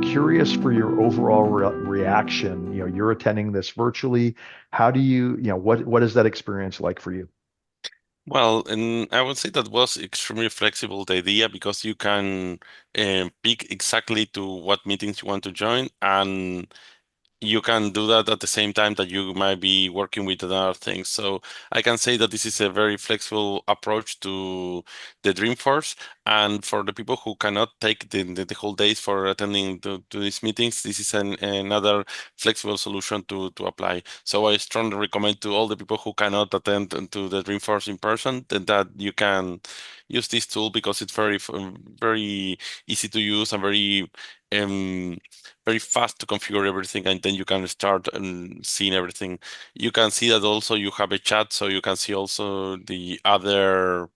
Curious for your overall reaction. You're attending this virtually. How do what is that experience like for you? Well, and I would say that was extremely flexible, the idea, because you can pick exactly to what meetings you want to join, and you can do that at the same time that you might be working with other things. So I can say that this is a very flexible approach to the Dreamforce. And for the people who cannot take the whole days for attending to these meetings, this is another flexible solution to apply. So I strongly recommend to all the people who cannot attend to the Dreamforce in person that you can use this tool because it's very easy to use and um, very fast to configure everything, and then you can start seeing everything. You can see that also you have a chat, so you can see also the other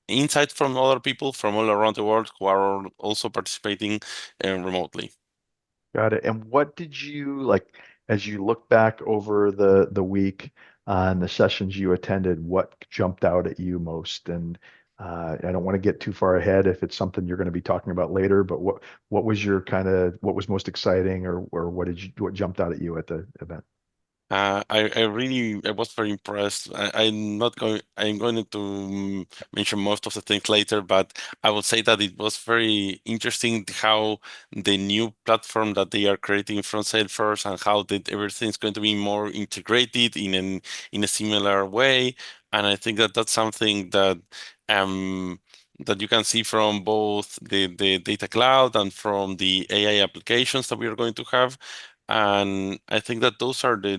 insights from other people from all around the world who are also participating remotely. Got it. And what did you like as you look back over the week and the sessions you attended? What jumped out at you most? And I don't want to get too far ahead if it's something you're going to be talking about later, but what was your what was most exciting, or what jumped out at you at the event? I was very impressed. I'm going to mention most of the things later, but I would say that it was very interesting how the new platform that they are creating from Salesforce and how that everything's going to be more integrated in a similar way. And I think that that's something um that you can see from both the data cloud and from the AI applications that we are going to have. And I think that those are the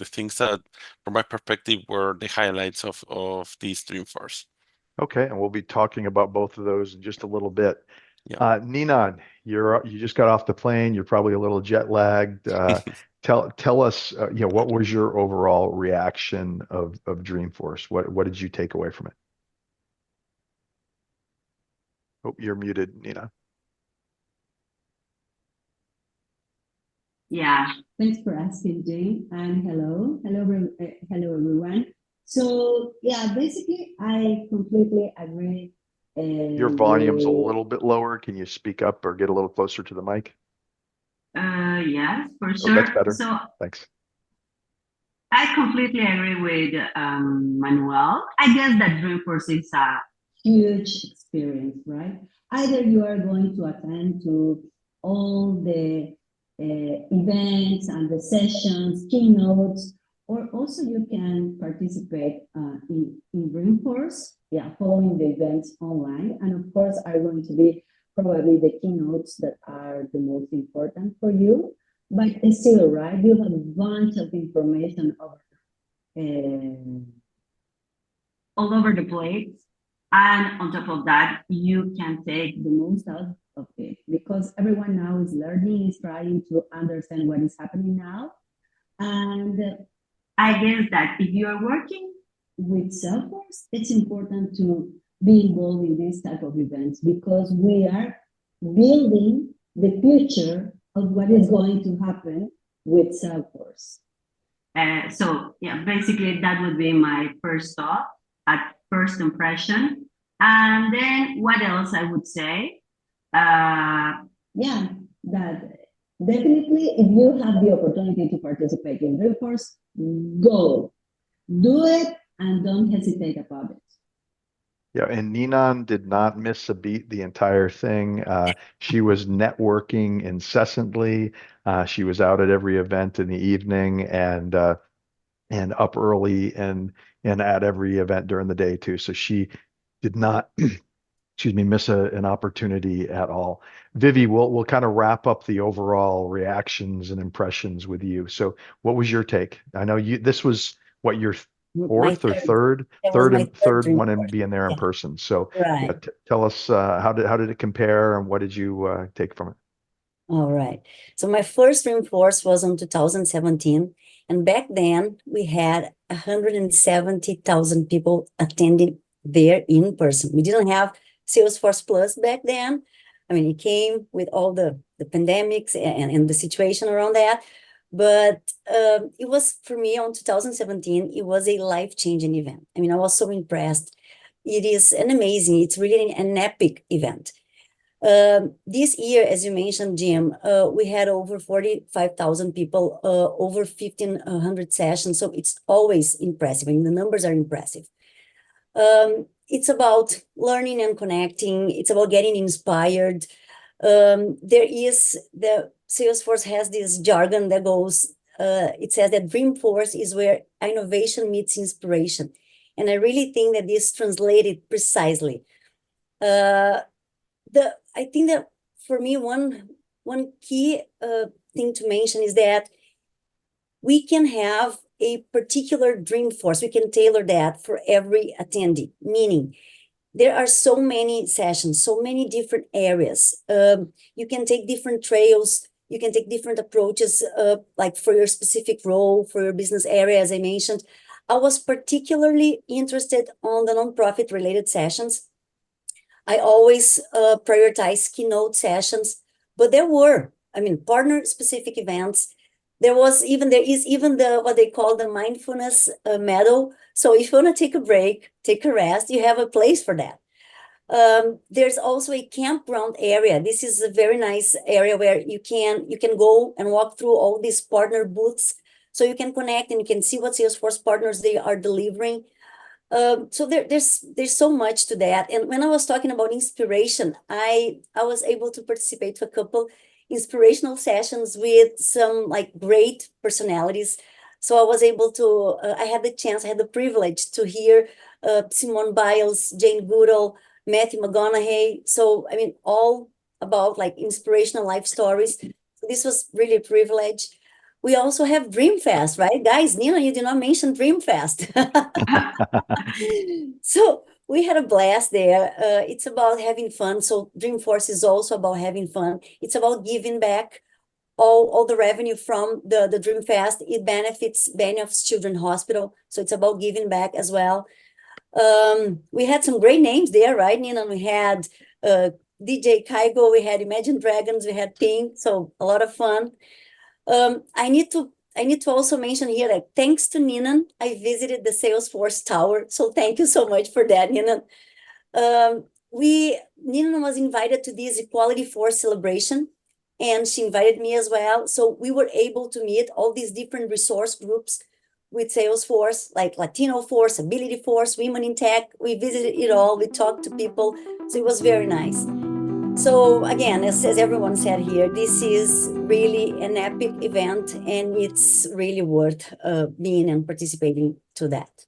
things that, from my perspective, were the highlights of this Dreamforce. Okay, and we'll be talking about both of those in just a little bit. Yeah. Ninan, you just got off the plane. You're probably a little jet lagged. Tell us, what was your overall reaction of Dreamforce? What did you take away from it? Oh, you're muted, Nina. Yeah, thanks for asking, Jane. And hello everyone. So yeah, basically, I completely agree Your volume's a with. little bit lower. Can you speak up or get a little closer to the mic? Yes, for Oh, that's sure. better. So Thanks. I completely agree with Manuel. I guess that Dreamforce is a huge experience, right? Either you are going to attend to all the events and the sessions, keynotes, or also you can participate in Dreamforce, yeah, following the events online. And of course, are going to be probably the keynotes that are the most important for you. But still, right, you have a bunch of information uh, all over the place. And on top of that, you can take the most out of it because everyone now is learning, is trying to understand what is happening now. And I guess that if you are working with Salesforce, it's important to be involved in this type of events because we are building the future of what is going to happen with Salesforce. So yeah, basically that would be my first thought at first impression. And then what else I would say? Yeah, that definitely if you have the opportunity to participate in Dreamforce, go do it and don't hesitate about it. Yeah, and Ninan did not miss a beat the entire thing. She was networking incessantly. She was out at every event in the evening and up early and at every event during the day too. So she did not, excuse me, miss an opportunity at all. Vivi, we'll kind of wrap up the overall reactions and impressions with you. So what was your take? I know this was what your My fourth or third, third that was third my and third third dream one and course. being there in Yeah, person. So yeah, right. tell us how did it compare and what did you take from it? All right. So my first dream force was in 2017. And back then we had 170,000 people attending there in person. We didn't have Salesforce Plus back then. I mean, it came with all the pandemics and the situation around that. But it was for me on 2017, it was a life-changing event. I mean, I was so impressed. It is an amazing, it's really an epic event. This year, as you mentioned, Jim, we had over 45,000 people, over 1,500 sessions. So it's always impressive. I mean, the numbers are impressive. It's about learning and connecting. It's about getting inspired. The Salesforce has this jargon that goes, it says that Dreamforce is where innovation meets inspiration. And I really think that this translated precisely. I think that for me, one key thing to mention is that we can have a particular Dreamforce. We can tailor that for every attendee, meaning there are so many sessions, so many different areas. You can take different trails. You can take different approaches, like for your specific role, for your business area, as I mentioned. I was particularly interested on the nonprofit related sessions. I always prioritize keynote sessions, but there were, partner specific events. There is even the what they call the mindfulness medal. So if you want to take a break, take a rest, you have a place for that. There's also a campground area. This is a very nice area where you can go and walk through all these partner booths, so you can connect and you can see what Salesforce partners they are delivering. So there's so much to that. And when I was talking about inspiration, I was able to participate to a couple inspirational sessions with some like great personalities. So I was able to, I had the privilege to hear Simone Biles, Jane Goodall, Matthew McConaughey. So, all about like inspirational life stories. So this was really a privilege. We also have Dreamfest, right? Guys, Nina, you did not mention Dreamfest. So we had a blast there. It's about having fun. So Dreamforce is also about having fun. It's about giving back all the revenue from the Dreamfest. It benefits Children's Hospital. So it's about giving back as well. We had some great names there, right, Nina? We had DJ Kaigo, we had Imagine Dragons, we had Pink. So a lot of fun. I need to also mention here that thanks to Nina, I visited the Salesforce Tower. So thank you so much for that, Nina. Nina was invited to this Equality Force celebration, and she invited me as well. So we were able to meet all these different resource groups with Salesforce, like Latino Force, Ability Force, Women in Tech. We visited it all. We talked to people. So it was very nice. So again, as everyone said here, this is really an epic event, and it's really worth being and participating to that.